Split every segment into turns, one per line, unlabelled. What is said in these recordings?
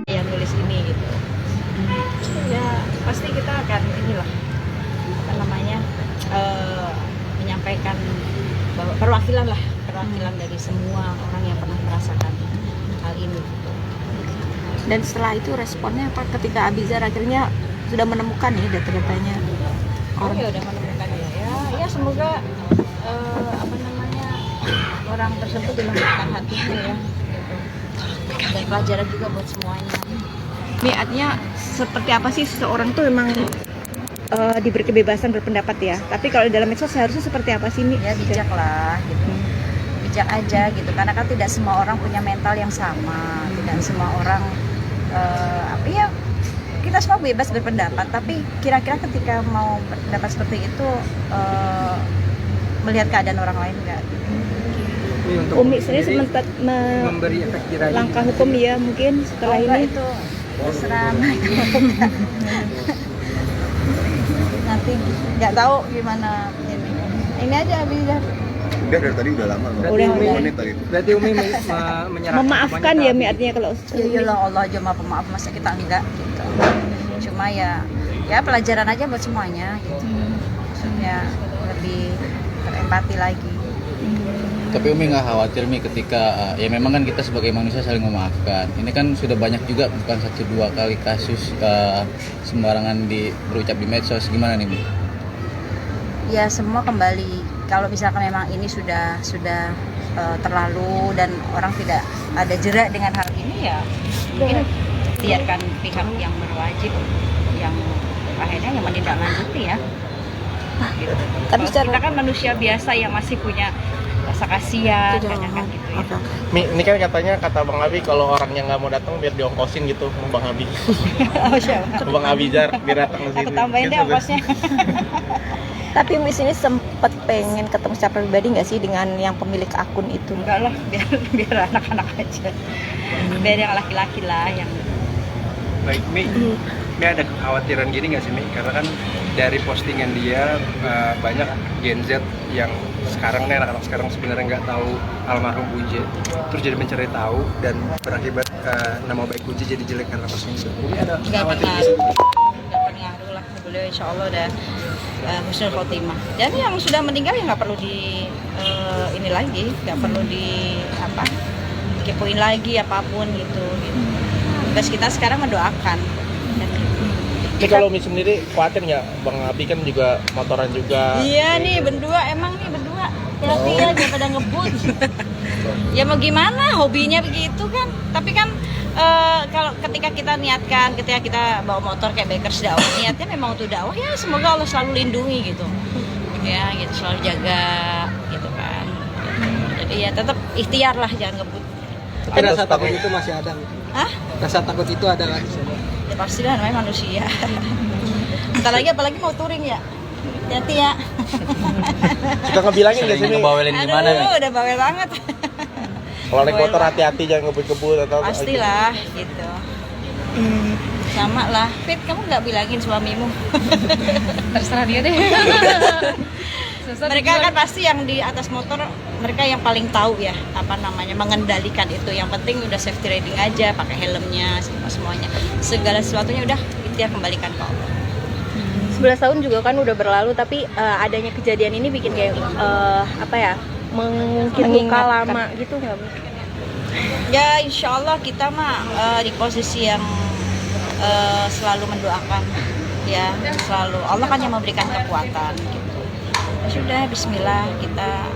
yang nulis ini gitu. Ya pasti kita akan inilah apa namanya menyampaikan bahwa perwakilan dari semua orang yang pernah merasakan hal ini.
Dan setelah itu responnya apa ketika Abizar akhirnya sudah menemukan nih data-datanya
Oh ya udah menemukan ya semoga apa namanya orang tersebut dilembutkan hatinya ya gitu. Dan pelajaran juga buat semuanya.
Niatnya seperti apa sih seseorang tuh memang diberi kebebasan berpendapat ya, tapi kalau dalam medsos seharusnya seperti apa sih
Ya bijak lah gitu, bijak aja gitu, karena kan tidak semua orang punya mental yang sama, tidak semua orang ya kita semua bebas berpendapat, tapi kira-kira ketika mau berpendapat seperti itu melihat keadaan orang lain enggak?
Umi sendiri sempat
memberi efek jerah
langkah hukum ya mungkin setelah ini
itu terserah mereka. Nanti nggak tahu gimana ini aja Abizar.
Udah dari tadi udah lama loh.
Udah.
20 menit tadi.
Berarti Umi menyerahkan
memaafkan ya Mi artinya kalau
Iyalah Allah aja maaf masa kita enggak gitu. Cuma ya pelajaran aja buat semuanya gitu. Maksudnya lebih berempati lagi.
Tapi Umi nggak khawatir Mi ketika ya memang kan kita sebagai manusia saling memaafkan. Ini kan sudah banyak juga bukan 1-2 kali kasus sembarangan berucap di medsos, gimana nih Mi?
Ya semua kembali kalau misalkan memang ini sudah terlalu dan orang tidak ada jerak dengan hal ini ya mungkin biarkan pihak yang berwajib yang akhirnya yang menindaklanjuti ya. Gitu.
Tapi
Kita kan manusia biasa yang masih punya rasa kasihan kan gitu ya.
Mi, ini kan katanya kata Bang Abi kalau orang yang nggak mau datang biar diongkosin gitu sama Bang Abi.
Oh siapa?
Bang Abizar biar datang ke sini.
Aku tambahin deh ongkosnya.
tapi Miss ini sempat pengen ketemu secara pribadi nggak sih dengan yang pemilik akun itu?
Enggak lah, biar anak-anak aja. Biar yang laki-laki lah yang
Baik Mi, Mi ada kekhawatiran gini nggak sih Mi? Karena kan dari postingan dia banyak Gen Z yang sekarang nih anak-anak sekarang sebenarnya nggak tahu almarhum Uje, terus jadi mencari tahu dan berakibat nama baik Uje jadi jelek karena postingan itu. Jadi ada
nggak
kekhawatiran
pengaruh lah. Beliau insya Allah udah husnul khotimah. Dan yang sudah meninggal ya nggak perlu ini lagi, nggak perlu kepoin lagi apapun gitu. Tugas kita sekarang mendoakan.
Ini kalau Mi sendiri khawatir nggak? Bang Abi kan juga motoran juga.
Iya nih berdua hati-hati ya daripada ngebut. Ya mau gimana, hobinya begitu kan. Tapi kan kalau ketika kita bawa motor kayak bikers dakwah, niatnya memang untuk dakwah ya semoga Allah selalu lindungi gitu. Ya gitu selalu jaga gitu kan. Jadi ya tetap ikhtiar lah jangan ngebut.
Tapi rasa takut itu masih ada.
Hah?
Rasa takut itu ada kan?
Ya pasti lah namanya manusia. Entar lagi apalagi mau touring ya. Hati-hati ya.
Suka ngebilangin nggak sih Mi?
Ngebawelin gimana Mi?
Aduh, udah bawel banget.
Kalau naik motor hati-hati jangan ngebut-ngebut atau
Pastilah gitu. Sama lah. Fit, kamu nggak bilangin suamimu?
Terserah dia deh.
Mereka kan pasti yang di atas motor, mereka yang paling tahu ya mengendalikan itu. Yang penting udah safety riding aja, pakai helmnya, semuanya. Segala sesuatunya udah ikhtiar kembalikan ke Allah.
11 tahun juga kan udah berlalu, tapi adanya kejadian ini bikin kayak mungkin luka lama gitu nggak?
Ya insya Allah kita mah di posisi yang selalu mendoakan ya, selalu Allah kan yang memberikan kekuatan gitu. Sudah Bismillah kita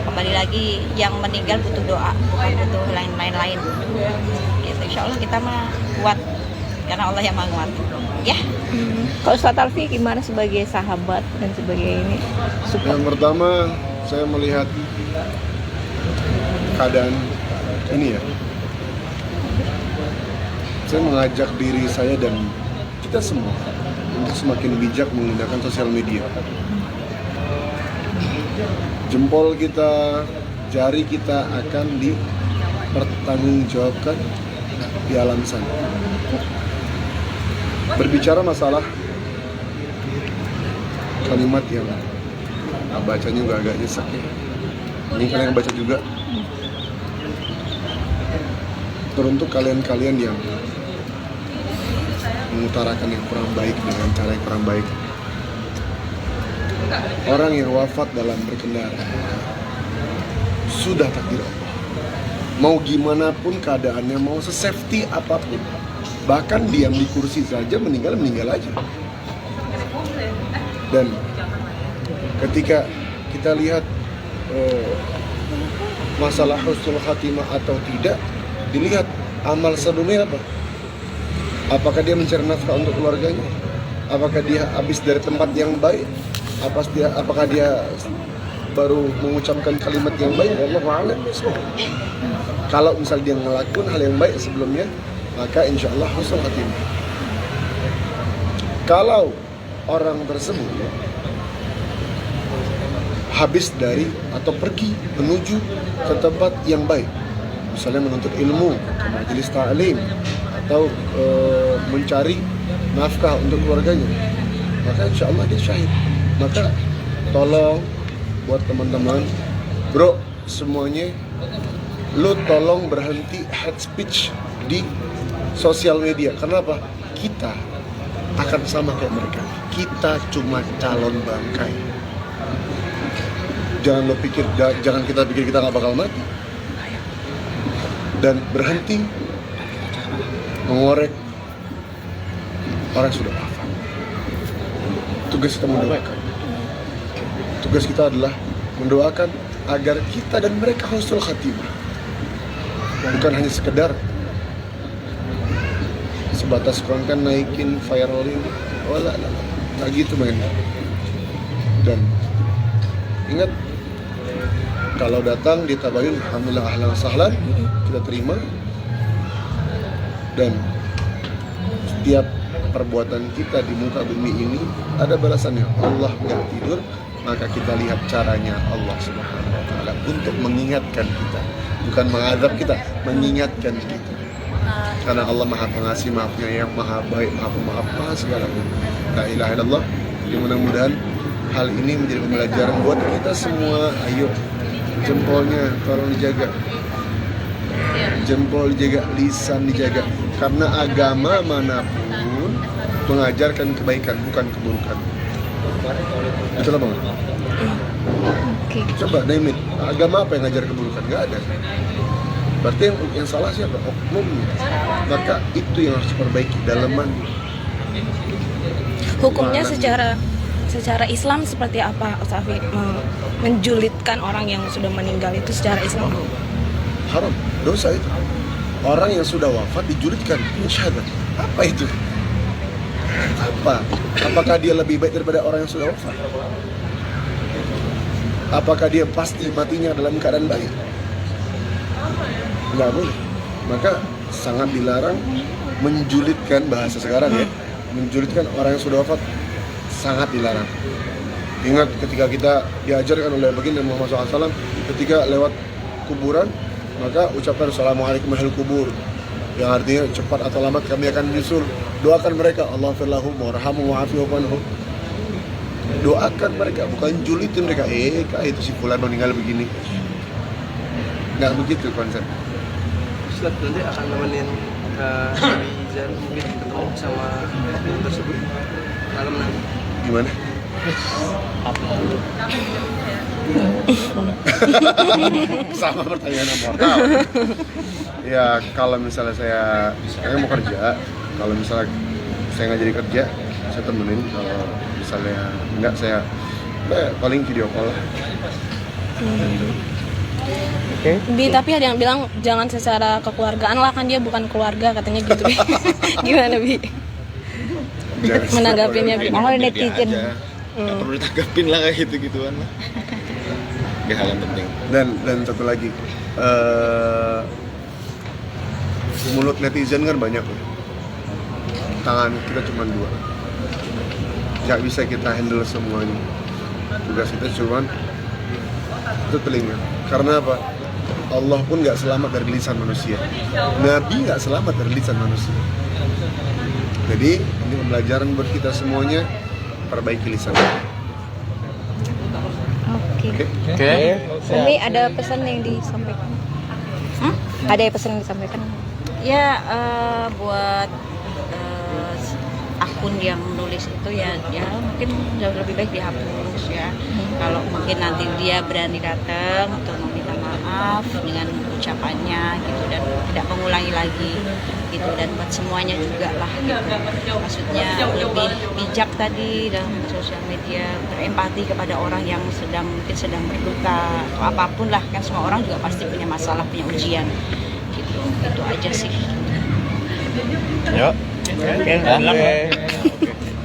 kembali lagi, yang meninggal butuh doa bukan butuh lain-lain gitu. Insya Allah kita mah kuat karena Allah yang maha kuat ya.
Kalau Ustaz Alfi gimana sebagai sahabat dan sebagai ini?
Yang pertama saya melihat keadaan ini ya. Saya mengajak diri saya dan kita semua untuk semakin bijak menggunakan sosial media. Jempol kita, jari kita akan dipertanggungjawabkan di alam sana. Berbicara masalah kalimat yang bacanya juga agak nyesek ya. Ini kalian baca juga. teruntuk kalian-kalian yang mengutarakan yang kurang baik dengan cara yang kurang baik. Orang yang wafat dalam berkendara sudah takdir Allah. Mau gimana pun keadaannya, mau sesafety apapun, bahkan diam di kursi saja meninggal aja. Dan ketika kita lihat masalah husnul khatimah atau tidak, dilihat amal sebelumnya apa. Apakah dia mencari nafkah untuk keluarganya? Apakah dia habis dari tempat yang baik? Apakah dia baru mengucapkan kalimat yang baik? Wallahu a'lam bishawab. Kalau misal dia ngelakuin hal yang baik sebelumnya, maka insya Allah husnul khatimah. Kalau orang tersebut habis dari atau pergi menuju ke tempat yang baik, misalnya menuntut ilmu, ke majelis ta'lim, atau mencari nafkah untuk keluarganya, maka insya Allah dia syahid. Maka tolong buat teman-teman, bro, semuanya, lu tolong berhenti hate speech di sosial media. Kenapa? Kita akan sama kayak mereka. Kita cuma calon bangkai. Jangan kita pikir kita nggak bakal mati. Dan berhenti mengorek orang yang sudah wafat. Tugas kita mendoakan. Tugas kita adalah mendoakan agar kita dan mereka husnul khatimah. Bukan hanya sekedar sebatas konten naikin, viralin, wala, nggak gitu men. Dan ingat, kalau datang di tabayun, alhamdulillah ahlan sahlan, kita terima. Dan setiap perbuatan kita di muka bumi ini ada balasannya. Allah nggak tidur, maka kita lihat caranya Allah Subhanahu wa Ta'ala untuk mengingatkan kita, bukan mengadab kita, mengingatkan kita. Karena Allah Maha Pengasih, Maha Penyayang, Maha Baik, Maha Pemaaf, Maha segalanya. La ilaha illallah. Jadi mudah-mudahan hal ini menjadi pembelajaran buat kita semua. Ayo, jempolnya tolong dijaga. Jempol dijaga, lisan dijaga. Karena agama manapun mengajarkan kebaikan, bukan keburukan. Itulah bang.
Oke.
Coba name it. Agama apa yang ngajar keburukan? Nggak ada. Berarti yang salah siapa? Oknumnya. Maka itu yang harus diperbaiki, dalaman.
Hukumnya secara Islam seperti apa, Safi? Menjulitkan orang yang sudah meninggal itu secara Islam?
Haram, dosa itu. Orang yang sudah wafat dijulitkan, syahadat. Apa itu? Apa? Apakah dia lebih baik daripada orang yang sudah wafat? Apakah dia pasti matinya dalam keadaan baik? Nggak boleh. Maka sangat dilarang menjulitkan, bahasa sekarang ya, menjulitkan orang yang sudah wafat, sangat dilarang. Ingat ketika kita diajarkan oleh baginda Muhammad SAW, ketika lewat kuburan, maka ucapkan assalamualaikum ahlul kubur, yang artinya cepat atau lambat kami akan menyusul. Doakan mereka, Allah firlahum warhamhum wa'afihu anhum. Doakan mereka, bukan julitin mereka. Itu si fulan meninggal begini. Nggak begitu konsep.
Ustaz nanti akan nemenin Nabi Izan mungkin ketemu sama oknum tersebut malam nanti.
Gimana? Sama pertanyaan mortal. Ya kalau misalnya saya mau kerja, kalau misalnya saya nggak jadi kerja, saya temenin. Kalau misalnya enggak, saya paling video call lah.
Bi, tapi ada yang bilang jangan secara kekeluargaan lah, kan dia bukan keluarga katanya gitu. Bi. Gimana Bi? Menanggapinya Bi?
Oh, netizen.
Nggak perlu ditanggapin lah kayak gitu-gituan lah. Gak hal yang penting.
Dan satu lagi, mulut netizen kan banyak. Tangan kita cuma dua. Nggak bisa kita handle semuanya. Tugas kita cuma itu telinga. Karena apa? Allah pun nggak selamat dari lisan manusia. Nabi nggak selamat dari lisan manusia. Jadi ini pembelajaran buat kita semuanya, perbaiki lisan.
Oke.
Oke.
Umi ada pesan yang disampaikan? Ada pesan yang disampaikan?
Ya buat akun yang nulis itu ya mungkin jauh lebih baik dihapus ya. Kalau mungkin nanti dia berani datang untuk meminta maaf dengan ucapannya gitu dan tidak mengulangi lagi gitu, dan buat semuanya juga lah gitu. Maksudnya lebih bijak tadi dalam sosial media, berempati kepada orang yang mungkin sedang berduka atau apapun lah, kan semua orang juga pasti punya masalah, punya ujian gitu. Itu aja sih.
Yuk. Oke.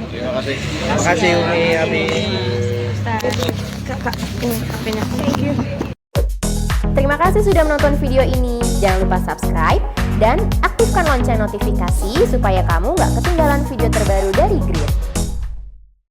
Terima kasih. Terima kasih Umi, Abi.
Kak, ini HP-nya. Thank you.
Terima kasih sudah menonton video ini. Jangan lupa subscribe dan aktifkan lonceng notifikasi supaya kamu nggak ketinggalan video terbaru dari Grid.